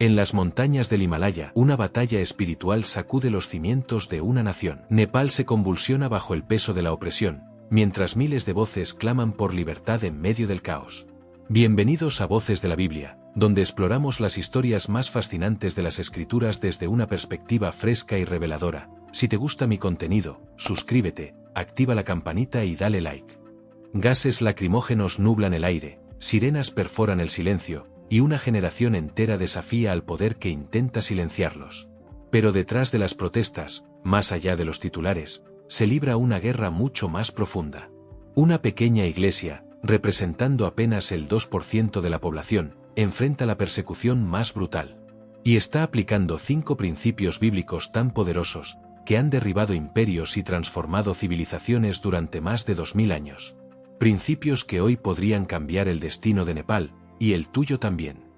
En las montañas del Himalaya, una batalla espiritual sacude los cimientos de una nación. Nepal se convulsiona bajo el peso de la opresión, mientras miles de voces claman por libertad en medio del caos. Bienvenidos a Voces de la Biblia, donde exploramos las historias más fascinantes de las Escrituras desde una perspectiva fresca y reveladora. Si te gusta mi contenido, suscríbete, activa la campanita y dale like. Gases lacrimógenos nublan el aire, sirenas perforan el silencio, y una generación entera desafía al poder que intenta silenciarlos. Pero detrás de las protestas, más allá de los titulares, se libra una guerra mucho más profunda. Una pequeña iglesia, representando apenas el 2% de la población, enfrenta la persecución más brutal. Y está aplicando 5 principios bíblicos tan poderosos, que han derribado imperios y transformado civilizaciones durante más de 2000 años. Principios que hoy podrían cambiar el destino de Nepal, y el tuyo también.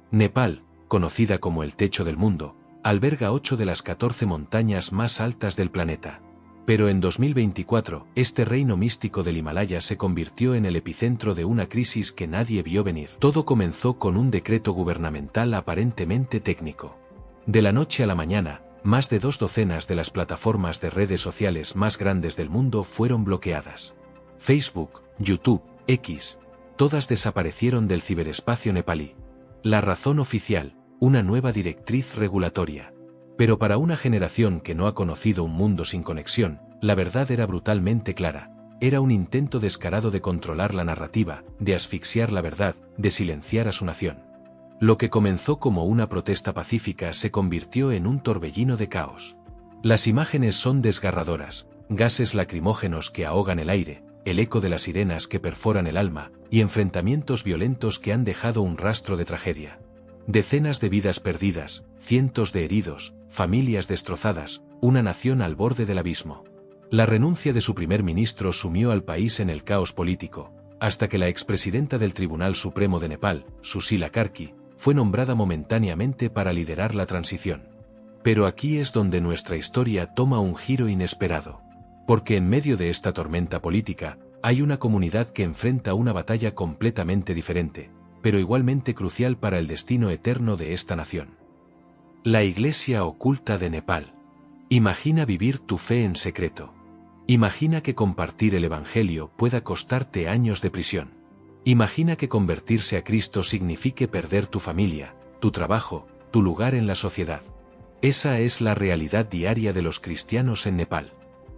Nepal, conocida como el techo del mundo, alberga 8 de las 14 montañas más altas del planeta. Pero en 2024, este reino místico del Himalaya se convirtió en el epicentro de una crisis que nadie vio venir. Todo comenzó con un decreto gubernamental aparentemente técnico. De la noche a la mañana, más de 2 docenas de las plataformas de redes sociales más grandes del mundo fueron bloqueadas. Facebook, YouTube, X, todas desaparecieron del ciberespacio nepalí. La razón oficial, una nueva directriz regulatoria. Pero para una generación que no ha conocido un mundo sin conexión, la verdad era brutalmente clara. Era un intento descarado de controlar la narrativa, de asfixiar la verdad, de silenciar a su nación. Lo que comenzó como una protesta pacífica se convirtió en un torbellino de caos. Las imágenes son desgarradoras, gases lacrimógenos que ahogan el aire, el eco de las sirenas que perforan el alma, y enfrentamientos violentos que han dejado un rastro de tragedia. Decenas de vidas perdidas, cientos de heridos, familias destrozadas, una nación al borde del abismo. La renuncia de su primer ministro sumió al país en el caos político, hasta que la expresidenta del Tribunal Supremo de Nepal, Susila Karki, fue nombrada momentáneamente para liderar la transición. Pero aquí es donde nuestra historia toma un giro inesperado. Porque en medio de esta tormenta política, hay una comunidad que enfrenta una batalla completamente diferente, pero igualmente crucial para el destino eterno de esta nación. La Iglesia Oculta de Nepal. Imagina vivir tu fe en secreto. Imagina que compartir el Evangelio pueda costarte años de prisión. Imagina que convertirse a Cristo signifique perder tu familia, tu trabajo, tu lugar en la sociedad. Esa es la realidad diaria de los cristianos en Nepal.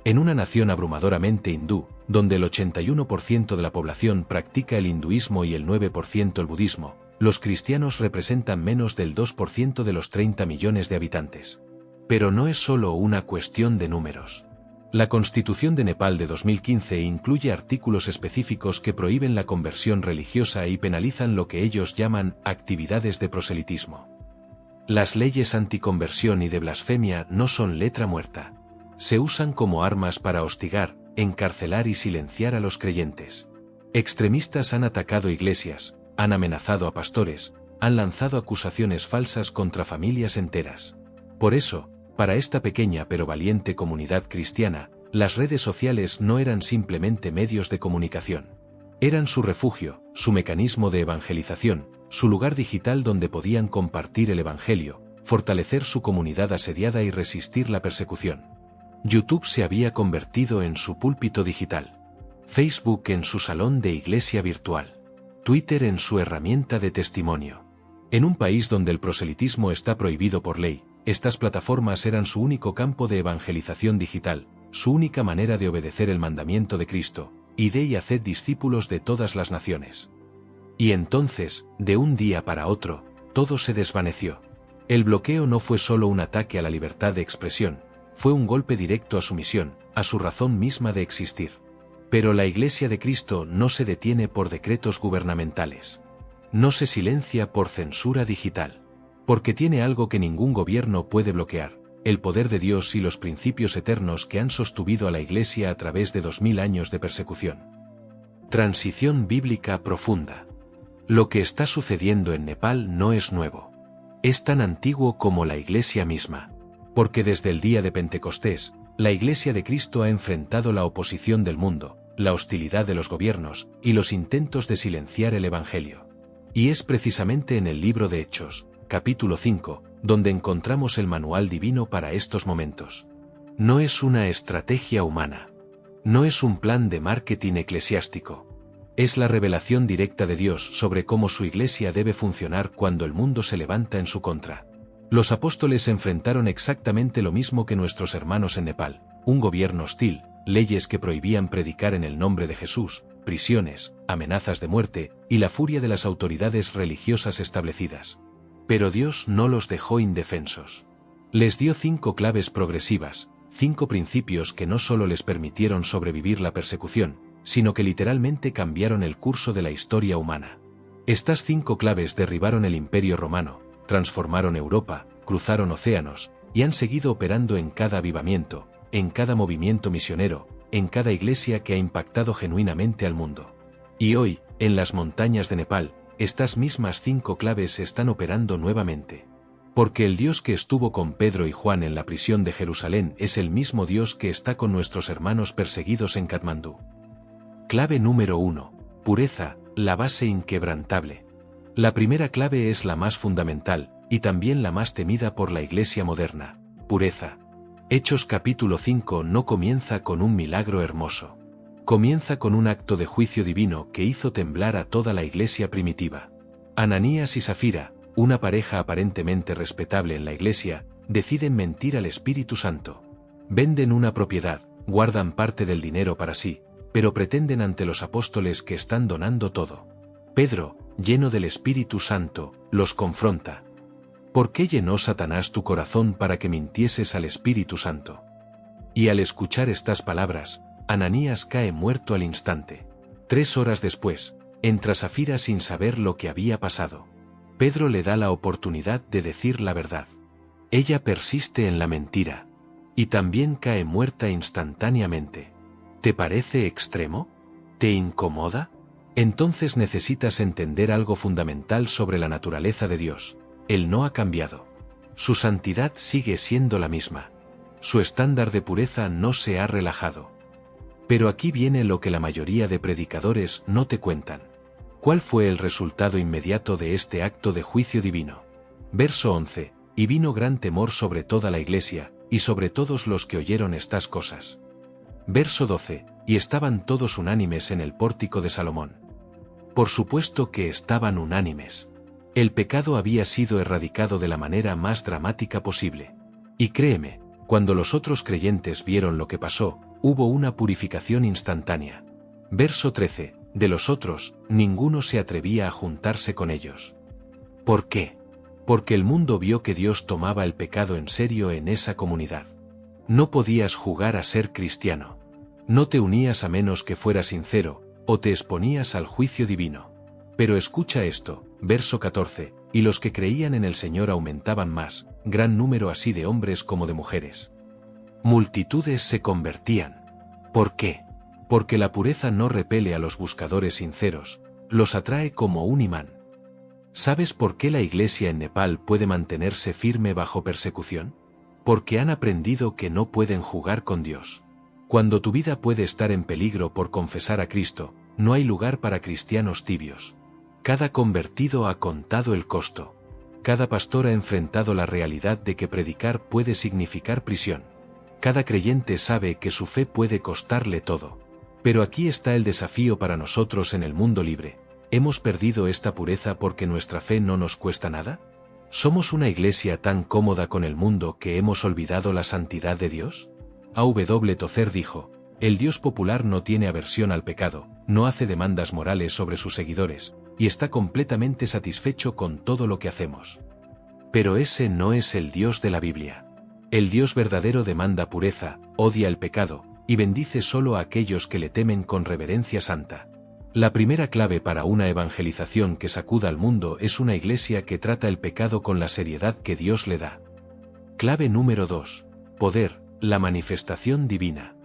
En una nación abrumadoramente hindú, donde el 81% de la población practica el hinduismo y el 9% el budismo, los cristianos representan menos del 2% de los 30 millones de habitantes. Pero no es solo una cuestión de números. La Constitución de Nepal de 2015 incluye artículos específicos que prohíben la conversión religiosa y penalizan lo que ellos llaman actividades de proselitismo. Las leyes anticonversión y de blasfemia no son letra muerta. Se usan como armas para hostigar, encarcelar y silenciar a los creyentes. Extremistas han atacado iglesias, han amenazado a pastores, han lanzado acusaciones falsas contra familias enteras. Por eso, para esta pequeña pero valiente comunidad cristiana, las redes sociales no eran simplemente medios de comunicación. Eran su refugio, su mecanismo de evangelización, su lugar digital donde podían compartir el Evangelio, fortalecer su comunidad asediada y resistir la persecución. YouTube se había convertido en su púlpito digital, Facebook en su salón de iglesia virtual, Twitter en su herramienta de testimonio. En un país donde el proselitismo está prohibido por ley, estas plataformas eran su único campo de evangelización digital, su única manera de obedecer el mandamiento de Cristo, id y haced discípulos de todas las naciones. Y entonces, de un día para otro, todo se desvaneció. El bloqueo no fue solo un ataque a la libertad de expresión, fue un golpe directo a su misión, a su razón misma de existir. Pero la Iglesia de Cristo no se detiene por decretos gubernamentales. No se silencia por censura digital. Porque tiene algo que ningún gobierno puede bloquear, el poder de Dios y los principios eternos que han sostenido a la Iglesia a través de 2000 años de persecución. Transición bíblica profunda. Lo que está sucediendo en Nepal no es nuevo. Es tan antiguo como la Iglesia misma. Porque desde el día de Pentecostés, la Iglesia de Cristo ha enfrentado la oposición del mundo, la hostilidad de los gobiernos, y los intentos de silenciar el Evangelio. Y es precisamente en el libro de Hechos, capítulo 5, donde encontramos el manual divino para estos momentos. No es una estrategia humana. No es un plan de marketing eclesiástico. Es la revelación directa de Dios sobre cómo su iglesia debe funcionar cuando el mundo se levanta en su contra. Los apóstoles enfrentaron exactamente lo mismo que nuestros hermanos en Nepal: un gobierno hostil, leyes que prohibían predicar en el nombre de Jesús, prisiones, amenazas de muerte, y la furia de las autoridades religiosas establecidas. Pero Dios no los dejó indefensos. Les dio 5 claves progresivas, 5 principios que no solo les permitieron sobrevivir la persecución, sino que literalmente cambiaron el curso de la historia humana. Estas 5 claves derribaron el Imperio Romano, transformaron Europa, cruzaron océanos, y han seguido operando en cada avivamiento, en cada movimiento misionero, en cada iglesia que ha impactado genuinamente al mundo. Y hoy, en las montañas de Nepal, estas mismas 5 claves están operando nuevamente. Porque el Dios que estuvo con Pedro y Juan en la prisión de Jerusalén es el mismo Dios que está con nuestros hermanos perseguidos en Katmandú. Clave número 1. Pureza, la base inquebrantable. La primera clave es la más fundamental, y también la más temida por la iglesia moderna: pureza. Hechos capítulo 5 no comienza con un milagro hermoso. Comienza con un acto de juicio divino que hizo temblar a toda la iglesia primitiva. Ananías y Safira, una pareja aparentemente respetable en la iglesia, deciden mentir al Espíritu Santo. Venden una propiedad, guardan parte del dinero para sí, pero pretenden ante los apóstoles que están donando todo. Pedro, lleno del Espíritu Santo, los confronta. ¿Por qué llenó Satanás tu corazón para que mintieses al Espíritu Santo? Y al escuchar estas palabras, Ananías cae muerto al instante. 3 horas después, entra Safira sin saber lo que había pasado. Pedro le da la oportunidad de decir la verdad. Ella persiste en la mentira. Y también cae muerta instantáneamente. ¿Te parece extremo? ¿Te incomoda? Entonces necesitas entender algo fundamental sobre la naturaleza de Dios. Él no ha cambiado. Su santidad sigue siendo la misma. Su estándar de pureza no se ha relajado. Pero aquí viene lo que la mayoría de predicadores no te cuentan. ¿Cuál fue el resultado inmediato de este acto de juicio divino? Verso 11. Y vino gran temor sobre toda la iglesia, y sobre todos los que oyeron estas cosas. Verso 12. Y estaban todos unánimes en el pórtico de Salomón. Por supuesto que estaban unánimes. El pecado había sido erradicado de la manera más dramática posible. Y créeme, cuando los otros creyentes vieron lo que pasó, hubo una purificación instantánea. Verso 13. De los otros, ninguno se atrevía a juntarse con ellos. ¿Por qué? Porque el mundo vio que Dios tomaba el pecado en serio en esa comunidad. No podías jugar a ser cristiano. No te unías a menos que fueras sincero, o te exponías al juicio divino. Pero escucha esto, verso 14, y los que creían en el Señor aumentaban más, gran número así de hombres como de mujeres. Multitudes se convertían. ¿Por qué? Porque la pureza no repele a los buscadores sinceros, los atrae como un imán. ¿Sabes por qué la iglesia en Nepal puede mantenerse firme bajo persecución? Porque han aprendido que no pueden jugar con Dios. Cuando tu vida puede estar en peligro por confesar a Cristo, no hay lugar para cristianos tibios. Cada convertido ha contado el costo. Cada pastor ha enfrentado la realidad de que predicar puede significar prisión. Cada creyente sabe que su fe puede costarle todo. Pero aquí está el desafío para nosotros en el mundo libre. ¿Hemos perdido esta pureza porque nuestra fe no nos cuesta nada? ¿Somos una iglesia tan cómoda con el mundo que hemos olvidado la santidad de Dios? A.W. Tozer dijo: el Dios popular no tiene aversión al pecado, no hace demandas morales sobre sus seguidores, y está completamente satisfecho con todo lo que hacemos. Pero ese no es el Dios de la Biblia. El Dios verdadero demanda pureza, odia el pecado, y bendice solo a aquellos que le temen con reverencia santa. La primera clave para una evangelización que sacuda al mundo es una iglesia que trata el pecado con la seriedad que Dios le da. Clave número 2. Poder, la manifestación divina.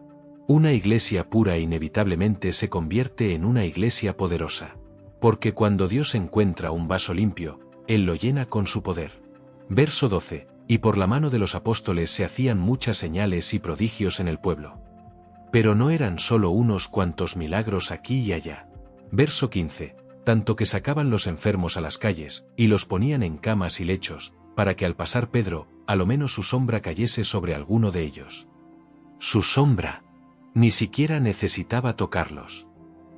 Una iglesia pura inevitablemente se convierte en una iglesia poderosa. Porque cuando Dios encuentra un vaso limpio, Él lo llena con su poder. Verso 12. Y por la mano de los apóstoles se hacían muchas señales y prodigios en el pueblo. Pero no eran solo unos cuantos milagros aquí y allá. Verso 15. tanto que sacaban los enfermos a las calles, y los ponían en camas y lechos, para que al pasar Pedro, a lo menos su sombra cayese sobre alguno de ellos. Su sombra. Ni siquiera necesitaba tocarlos.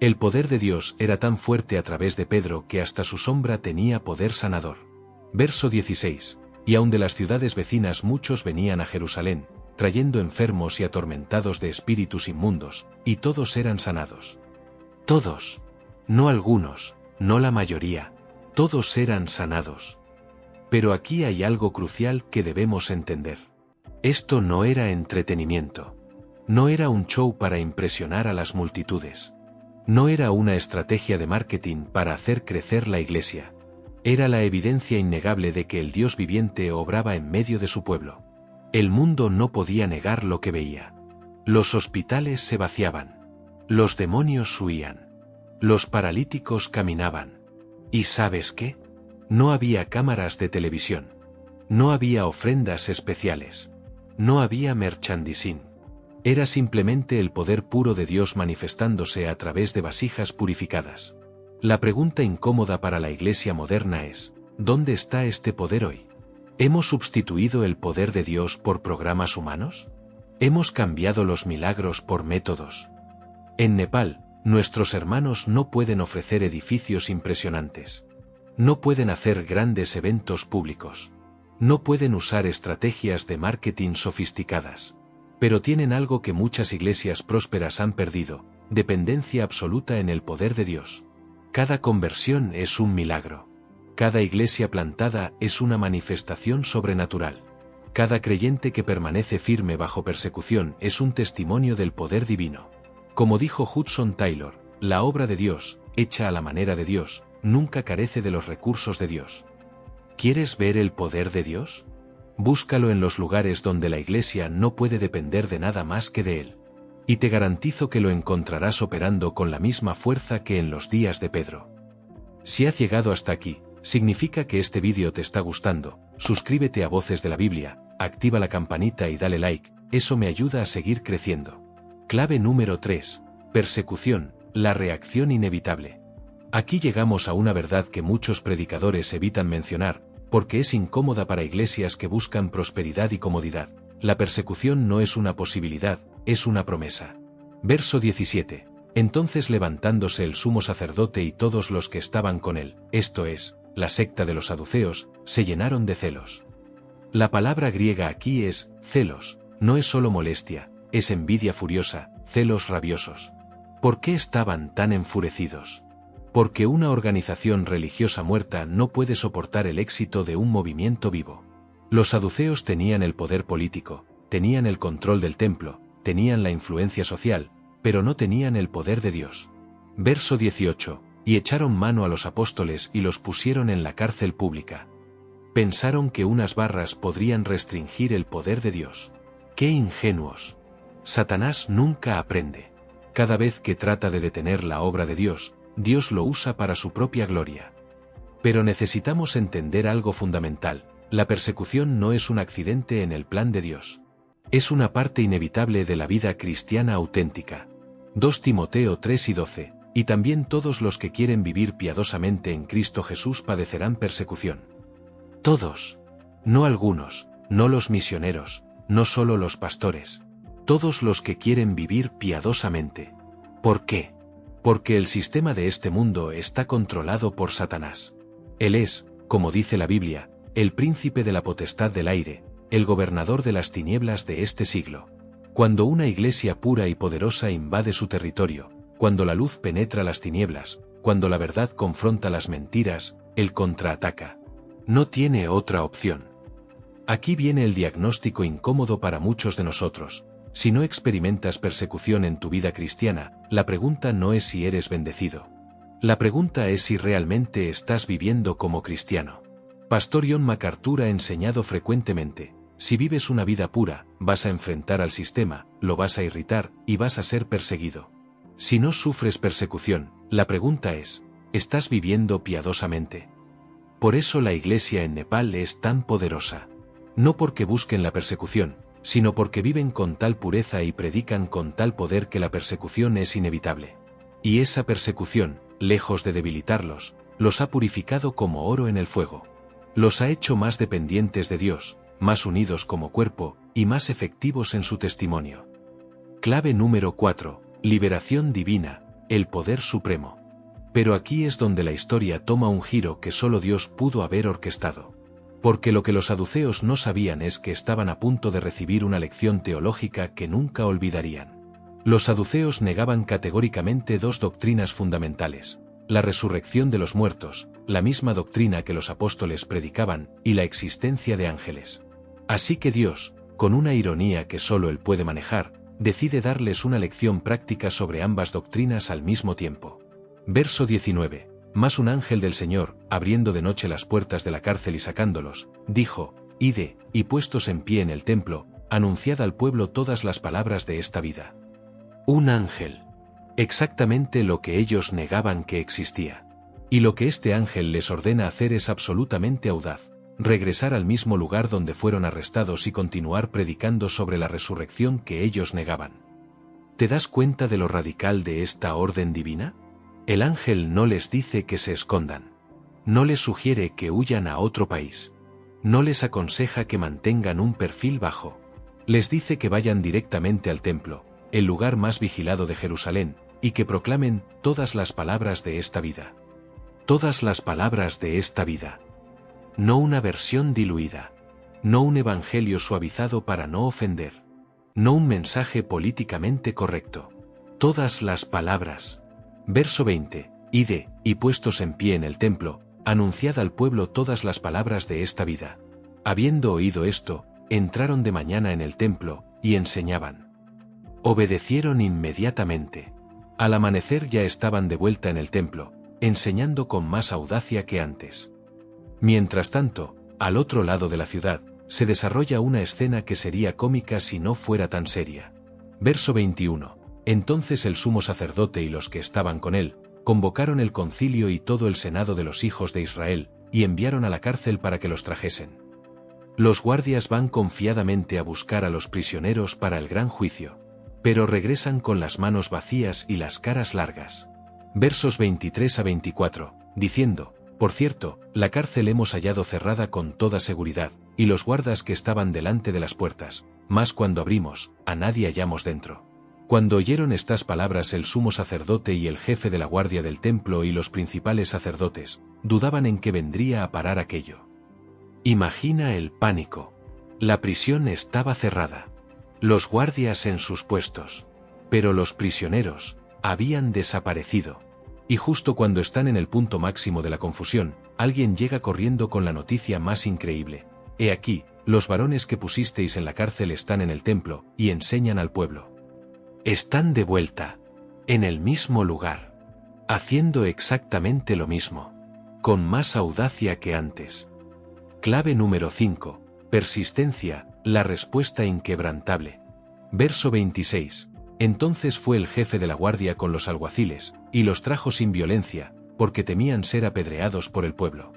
El poder de Dios era tan fuerte a través de Pedro que hasta su sombra tenía poder sanador. Verso 16. Y aun de las ciudades vecinas muchos venían a Jerusalén, trayendo enfermos y atormentados de espíritus inmundos, y todos eran sanados. Todos. No algunos, no la mayoría. Todos eran sanados. Pero aquí hay algo crucial que debemos entender. Esto no era entretenimiento. No era un show para impresionar a las multitudes. No era una estrategia de marketing para hacer crecer la iglesia. Era la evidencia innegable de que el Dios viviente obraba en medio de su pueblo. El mundo no podía negar lo que veía. Los hospitales se vaciaban. Los demonios huían. Los paralíticos caminaban. ¿Y sabes qué? No había cámaras de televisión. No había ofrendas especiales. No había merchandising. Era simplemente el poder puro de Dios manifestándose a través de vasijas purificadas. La pregunta incómoda para la iglesia moderna es, ¿dónde está este poder hoy? ¿Hemos sustituido el poder de Dios por programas humanos? ¿Hemos cambiado los milagros por métodos? En Nepal, nuestros hermanos no pueden ofrecer edificios impresionantes. No pueden hacer grandes eventos públicos. No pueden usar estrategias de marketing sofisticadas. Pero tienen algo que muchas iglesias prósperas han perdido: dependencia absoluta en el poder de Dios. Cada conversión es un milagro. Cada iglesia plantada es una manifestación sobrenatural. Cada creyente que permanece firme bajo persecución es un testimonio del poder divino. Como dijo Hudson Taylor, la obra de Dios, hecha a la manera de Dios, nunca carece de los recursos de Dios. ¿Quieres ver el poder de Dios? Búscalo en los lugares donde la iglesia no puede depender de nada más que de Él. Y te garantizo que lo encontrarás operando con la misma fuerza que en los días de Pedro. Si has llegado hasta aquí, significa que este vídeo te está gustando. Suscríbete a Voces de la Biblia, activa la campanita y dale like, eso me ayuda a seguir creciendo. Clave número 3. Persecución, la reacción inevitable. Aquí llegamos a una verdad que muchos predicadores evitan mencionar, porque es incómoda para iglesias que buscan prosperidad y comodidad. La persecución no es una posibilidad, es una promesa. Verso 17. Entonces levantándose el sumo sacerdote y todos los que estaban con él, esto es, la secta de los saduceos, se llenaron de celos. La palabra griega aquí es celos, no es solo molestia, es envidia furiosa, celos rabiosos. ¿Por qué estaban tan enfurecidos? Porque una organización religiosa muerta no puede soportar el éxito de un movimiento vivo. Los saduceos tenían el poder político, tenían el control del templo, tenían la influencia social, pero no tenían el poder de Dios. Verso 18. Y echaron mano a los apóstoles y los pusieron en la cárcel pública. Pensaron que unas barras podrían restringir el poder de Dios. ¡Qué ingenuos! Satanás nunca aprende. Cada vez que trata de detener la obra de Dios, Dios lo usa para su propia gloria. Pero necesitamos entender algo fundamental: la persecución no es un accidente en el plan de Dios. Es una parte inevitable de la vida cristiana auténtica. 2 Timoteo 3 y 12. Y también todos los que quieren vivir piadosamente en Cristo Jesús padecerán persecución. Todos. No algunos, no los misioneros, no solo los pastores. Todos los que quieren vivir piadosamente. ¿Por qué? Porque el sistema de este mundo está controlado por Satanás. Él es, como dice la Biblia, el príncipe de la potestad del aire, el gobernador de las tinieblas de este siglo. Cuando una iglesia pura y poderosa invade su territorio, cuando la luz penetra las tinieblas, cuando la verdad confronta las mentiras, él contraataca. No tiene otra opción. Aquí viene el diagnóstico incómodo para muchos de nosotros. Si no experimentas persecución en tu vida cristiana, la pregunta no es si eres bendecido. La pregunta es si realmente estás viviendo como cristiano. Pastor John MacArthur ha enseñado frecuentemente: si vives una vida pura, vas a enfrentar al sistema, lo vas a irritar, y vas a ser perseguido. Si no sufres persecución, la pregunta es: ¿estás viviendo piadosamente? Por eso la iglesia en Nepal es tan poderosa. No porque busquen la persecución, sino porque viven con tal pureza y predican con tal poder que la persecución es inevitable. Y esa persecución, lejos de debilitarlos, los ha purificado como oro en el fuego. Los ha hecho más dependientes de Dios, más unidos como cuerpo, y más efectivos en su testimonio. Clave número 4. Liberación divina, el poder supremo. Pero aquí es donde la historia toma un giro que solo Dios pudo haber orquestado. Porque lo que los saduceos no sabían es que estaban a punto de recibir una lección teológica que nunca olvidarían. Los saduceos negaban categóricamente dos doctrinas fundamentales: la resurrección de los muertos, la misma doctrina que los apóstoles predicaban, y la existencia de ángeles. Así que Dios, con una ironía que solo Él puede manejar, decide darles una lección práctica sobre ambas doctrinas al mismo tiempo. Verso 19. Mas un ángel del Señor, abriendo de noche las puertas de la cárcel y sacándolos, dijo: Ide, y puestos en pie en el templo, anunciad al pueblo todas las palabras de esta vida. Un ángel. Exactamente lo que ellos negaban que existía. Y lo que este ángel les ordena hacer es absolutamente audaz: regresar al mismo lugar donde fueron arrestados y continuar predicando sobre la resurrección que ellos negaban. ¿Te das cuenta de lo radical de esta orden divina? El ángel no les dice que se escondan. No les sugiere que huyan a otro país. No les aconseja que mantengan un perfil bajo. Les dice que vayan directamente al templo, el lugar más vigilado de Jerusalén, y que proclamen todas las palabras de esta vida. Todas las palabras de esta vida. No una versión diluida. No un evangelio suavizado para no ofender. No un mensaje políticamente correcto. Todas las palabras. Verso 20. Ide, y puestos en pie en el templo, anunciad al pueblo todas las palabras de esta vida. Habiendo oído esto, entraron de mañana en el templo, y enseñaban. Obedecieron inmediatamente. Al amanecer ya estaban de vuelta en el templo, enseñando con más audacia que antes. Mientras tanto, al otro lado de la ciudad, se desarrolla una escena que sería cómica si no fuera tan seria. Verso 21. Entonces el sumo sacerdote y los que estaban con él, convocaron el concilio y todo el senado de los hijos de Israel, y enviaron a la cárcel para que los trajesen. Los guardias van confiadamente a buscar a los prisioneros para el gran juicio, pero regresan con las manos vacías y las caras largas. Versos 23 a 24, diciendo: Por cierto, la cárcel hemos hallado cerrada con toda seguridad, y los guardas que estaban delante de las puertas, mas cuando abrimos, a nadie hallamos dentro. Cuando oyeron estas palabras el sumo sacerdote y el jefe de la guardia del templo y los principales sacerdotes, dudaban en qué vendría a parar aquello. Imagina el pánico. La prisión estaba cerrada. Los guardias en sus puestos. Pero los prisioneros habían desaparecido. Y justo cuando están en el punto máximo de la confusión, alguien llega corriendo con la noticia más increíble: He aquí, los varones que pusisteis en la cárcel están en el templo, y enseñan al pueblo. Están de vuelta, en el mismo lugar, haciendo exactamente lo mismo, con más audacia que antes. Clave número 5. Persistencia, la respuesta inquebrantable. Verso 26. Entonces fue el jefe de la guardia con los alguaciles, y los trajo sin violencia, porque temían ser apedreados por el pueblo.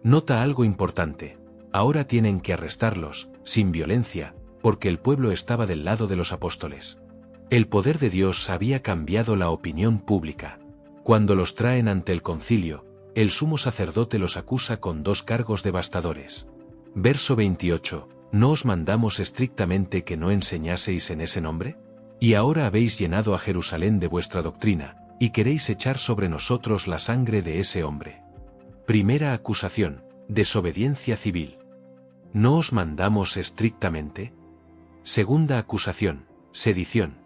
Nota algo importante: ahora tienen que arrestarlos, sin violencia, porque el pueblo estaba del lado de los apóstoles. El poder de Dios había cambiado la opinión pública. Cuando los traen ante el concilio, el sumo sacerdote los acusa con dos cargos devastadores. Verso 28. ¿No os mandamos estrictamente que no enseñaseis en ese nombre? Y ahora habéis llenado a Jerusalén de vuestra doctrina, y queréis echar sobre nosotros la sangre de ese hombre. Primera acusación: desobediencia civil. ¿No os mandamos estrictamente? Segunda acusación: sedición.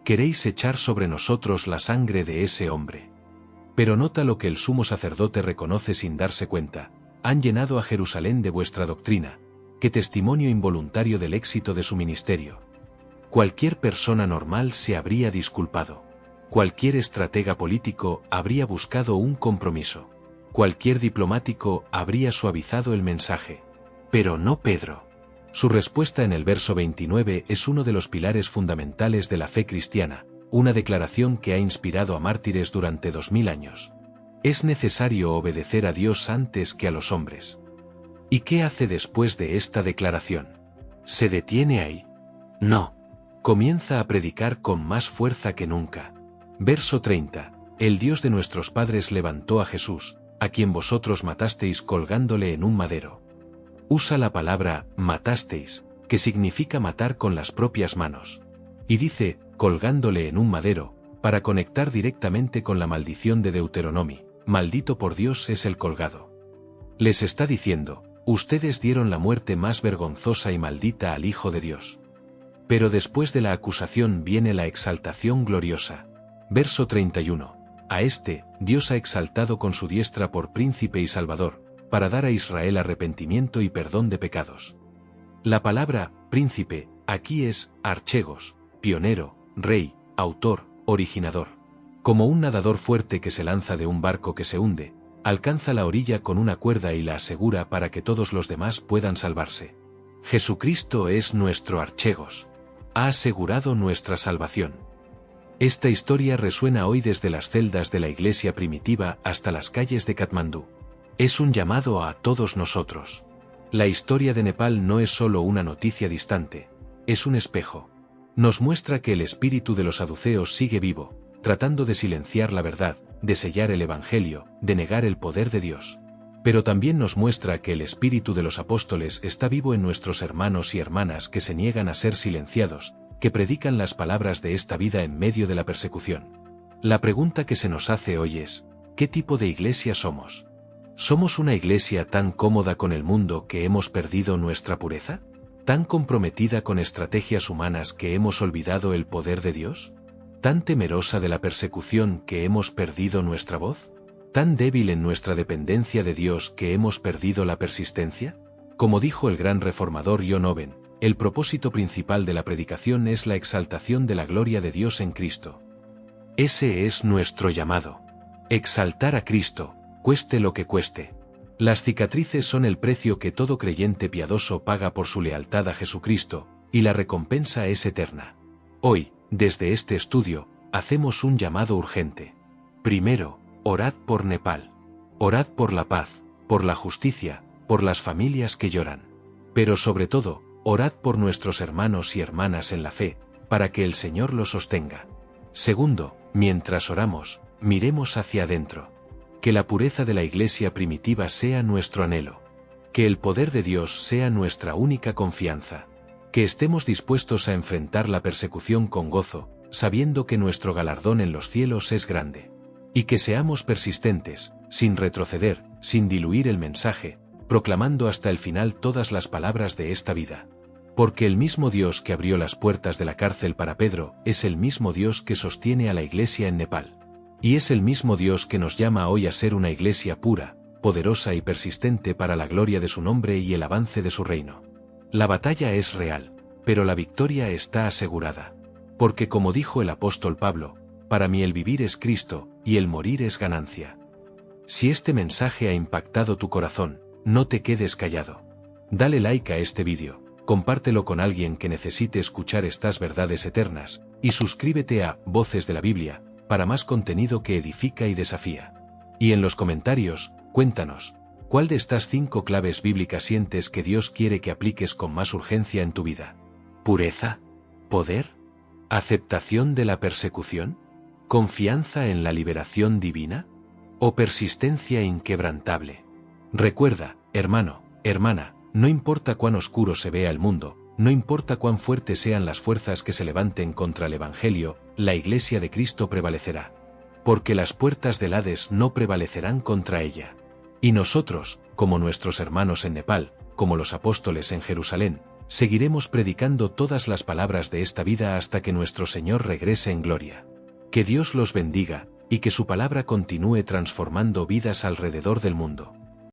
Queréis echar sobre nosotros la sangre de ese hombre. Pero nota lo que el sumo sacerdote reconoce sin darse cuenta: han llenado a Jerusalén de vuestra doctrina. Qué testimonio involuntario del éxito de su ministerio. Cualquier persona normal se habría disculpado. Cualquier estratega político habría buscado un compromiso. Cualquier diplomático habría suavizado el mensaje. Pero no Pedro. Su respuesta en el verso 29 es uno de los pilares fundamentales de la fe cristiana, una declaración que ha inspirado a mártires durante 2000 años. Es necesario obedecer a Dios antes que a los hombres. ¿Y qué hace después de esta declaración? ¿Se detiene ahí? No. Comienza a predicar con más fuerza que nunca. Verso 30. el Dios de nuestros padres levantó a Jesús, a quien vosotros matasteis colgándole en un madero. Usa la palabra matasteis, que significa matar con las propias manos. Y dice, colgándole en un madero, para conectar directamente con la maldición de Deuteronomio, maldito por Dios es el colgado. Les está diciendo, ustedes dieron la muerte más vergonzosa y maldita al Hijo de Dios. Pero después de la acusación viene la exaltación gloriosa. Verso 31. A este, Dios ha exaltado con su diestra por príncipe y salvador, para dar a Israel arrepentimiento y perdón de pecados. La palabra, príncipe, aquí es, archegos, pionero, rey, autor, originador. Como un nadador fuerte que se lanza de un barco que se hunde, alcanza la orilla con una cuerda y la asegura para que todos los demás puedan salvarse. Jesucristo es nuestro archegos. Ha asegurado nuestra salvación. Esta historia resuena hoy desde las celdas de la iglesia primitiva hasta las calles de Katmandú. Es un llamado a todos nosotros. La historia de Nepal no es solo una noticia distante, es un espejo. Nos muestra que el espíritu de los saduceos sigue vivo, tratando de silenciar la verdad, de sellar el evangelio, de negar el poder de Dios. Pero también nos muestra que el espíritu de los apóstoles está vivo en nuestros hermanos y hermanas que se niegan a ser silenciados, que predican las palabras de esta vida en medio de la persecución. La pregunta que se nos hace hoy es, ¿qué tipo de iglesia somos? ¿Somos una iglesia tan cómoda con el mundo que hemos perdido nuestra pureza? ¿Tan comprometida con estrategias humanas que hemos olvidado el poder de Dios? ¿Tan temerosa de la persecución que hemos perdido nuestra voz? ¿Tan débil en nuestra dependencia de Dios que hemos perdido la persistencia? Como dijo el gran reformador John Owen, el propósito principal de la predicación es la exaltación de la gloria de Dios en Cristo. Ese es nuestro llamado. Exaltar a Cristo, cueste lo que cueste. Las cicatrices son el precio que todo creyente piadoso paga por su lealtad a Jesucristo, y la recompensa es eterna. Hoy, desde este estudio, hacemos un llamado urgente. Primero, orad por Nepal. Orad por la paz, por la justicia, por las familias que lloran. Pero sobre todo, orad por nuestros hermanos y hermanas en la fe, para que el Señor los sostenga. Segundo, mientras oramos, miremos hacia adentro. Que la pureza de la iglesia primitiva sea nuestro anhelo. Que el poder de Dios sea nuestra única confianza. Que estemos dispuestos a enfrentar la persecución con gozo, sabiendo que nuestro galardón en los cielos es grande. Y que seamos persistentes, sin retroceder, sin diluir el mensaje, proclamando hasta el final todas las palabras de esta vida. Porque el mismo Dios que abrió las puertas de la cárcel para Pedro es el mismo Dios que sostiene a la iglesia en Nepal. Y es el mismo Dios que nos llama hoy a ser una iglesia pura, poderosa y persistente para la gloria de su nombre y el avance de su reino. La batalla es real, pero la victoria está asegurada. Porque como dijo el apóstol Pablo, para mí el vivir es Cristo, y el morir es ganancia. Si este mensaje ha impactado tu corazón, no te quedes callado. Dale like a este vídeo, compártelo con alguien que necesite escuchar estas verdades eternas, y suscríbete a Voces de la Biblia, para más contenido que edifica y desafía. Y en los comentarios, cuéntanos, ¿cuál de estas 5 claves bíblicas sientes que Dios quiere que apliques con más urgencia en tu vida? ¿Pureza? ¿Poder? ¿Aceptación de la persecución? ¿Confianza en la liberación divina? ¿O persistencia inquebrantable? Recuerda, hermano, hermana, no importa cuán oscuro se vea el mundo, no importa cuán fuertes sean las fuerzas que se levanten contra el Evangelio, la Iglesia de Cristo prevalecerá. Porque las puertas del Hades no prevalecerán contra ella. Y nosotros, como nuestros hermanos en Nepal, como los apóstoles en Jerusalén, seguiremos predicando todas las palabras de esta vida hasta que nuestro Señor regrese en gloria. Que Dios los bendiga, y que su palabra continúe transformando vidas alrededor del mundo.